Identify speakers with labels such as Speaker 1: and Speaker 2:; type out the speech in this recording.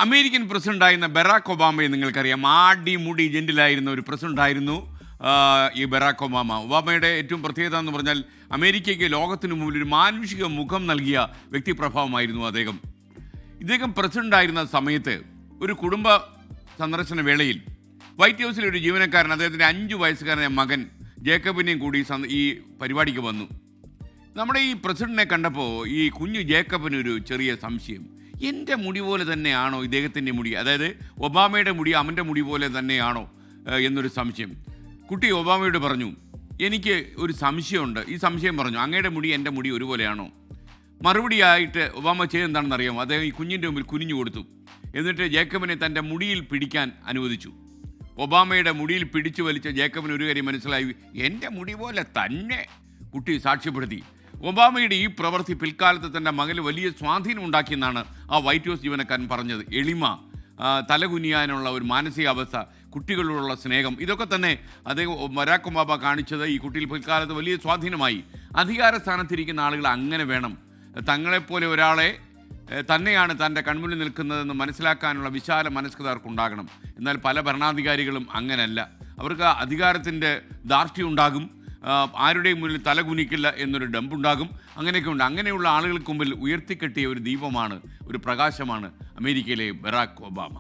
Speaker 1: American പ്രസിഡന്റായിരുന്ന Barack ഒബാമയെ നിങ്ങൾക്കറിയാം. ആടിമുടി ജെന്റിലായിരുന്ന ഒരു പ്രസിഡന്റായിരുന്നു ഈ ബറാക്ക് ഒബാമ. ഒബാമയുടെ ഏറ്റവും പ്രത്യേകത എന്ന് പറഞ്ഞാൽ അമേരിക്കയ്ക്ക് ലോകത്തിന് മുമ്പിൽ ഒരു മാനുഷിക മുഖം നൽകിയ വ്യക്തിപ്രഭാവമായിരുന്നു അദ്ദേഹം. ഇദ്ദേഹം പ്രസിഡന്റായിരുന്ന സമയത്ത് ഒരു കുടുംബ സന്ദർശന വേളയിൽ വൈറ്റ് ഹൗസിലെ ഒരു ജീവനക്കാരൻ അദ്ദേഹത്തിൻ്റെ 5 വയസ്സുകാരനായ മകൻ ജേക്കബിനെയും കൂടി ഈ പരിപാടിക്ക് വന്നു. നമ്മുടെ ഈ പ്രസിഡന്റിനെ കണ്ടപ്പോൾ ഈ കുഞ്ഞു ജേക്കബിനൊരു ചെറിയ സംശയം. എൻ്റെ മുടി പോലെ തന്നെയാണോ ഇദ്ദേഹത്തിൻ്റെ മുടി, അതായത് ഒബാമയുടെ മുടി അവൻ്റെ മുടി പോലെ തന്നെയാണോ എന്നൊരു സംശയം. കുട്ടി ഒബാമയോട് പറഞ്ഞു, എനിക്ക് ഒരു സംശയമുണ്ട്. ഈ സംശയം പറഞ്ഞു, അങ്ങയുടെ മുടി എൻ്റെ മുടി ഒരുപോലെയാണോ? മറുപടിയായിട്ട് ഒബാമ ചെയ്തെന്താണെന്ന് അറിയാമോ? അദ്ദേഹം ഈ കുഞ്ഞിൻ്റെ മുമ്പിൽ കുനിഞ്ഞു കൊടുത്തു. എന്നിട്ട് ജേക്കബിനെ തൻ്റെ മുടിയിൽ പിടിക്കാൻ അനുവദിച്ചു. ഒബാമയുടെ മുടിയിൽ പിടിച്ചു വലിച്ച ജേക്കബിന് ഒരു കാര്യം മനസ്സിലായി, എൻ്റെ മുടി പോലെ തന്നെ കുട്ടി സാക്ഷ്യപ്പെടുത്തി. ഒബാമയുടെ ഈ പ്രവൃത്തി പിൽക്കാലത്ത് തൻ്റെ മകന് വലിയ സ്വാധീനം ഉണ്ടാക്കിയെന്നാണ് ആ വൈറ്റ് ഹൗസ് ജീവനക്കാരൻ പറഞ്ഞത്. എളിമ, തലകുനിയാനുള്ള ഒരു മാനസികാവസ്ഥ, കുട്ടികളോടുള്ള സ്നേഹം, ഇതൊക്കെ തന്നെ അദ്ദേഹം ബറാക്ക് ഒബാമ കാണിച്ചത് ഈ കുട്ടിയിൽ പിൽക്കാലത്ത് വലിയ സ്വാധീനമായി. അധികാര സ്ഥാനത്തിരിക്കുന്ന ആളുകൾ അങ്ങനെ വേണം. തങ്ങളെപ്പോലെ ഒരാളെ തന്നെയാണ് തൻ്റെ കൺമുന്നിൽ നിൽക്കുന്നതെന്ന് മനസ്സിലാക്കാനുള്ള വിശാല മനസ്കത അവർക്കുണ്ടാകണം. എന്നാൽ പല ഭരണാധികാരികളും അങ്ങനല്ല. അവർക്ക് അധികാരത്തിൻ്റെ ധാർഷ്ട്യം ഉണ്ടാകും, ആരുടെയും മുന്നിൽ തലകുനിക്കില്ല എന്നൊരു ഡമ്പുണ്ടാകും. അങ്ങനെയൊക്കെ ഉണ്ട്. അങ്ങനെയുള്ള ആളുകൾക്ക് മുമ്പിൽ ഉയർത്തിക്കെട്ടിയ ഒരു ദീപമാണ്, ഒരു പ്രകാശമാണ് അമേരിക്കയിലെ ബറാക്ക് ഒബാമ.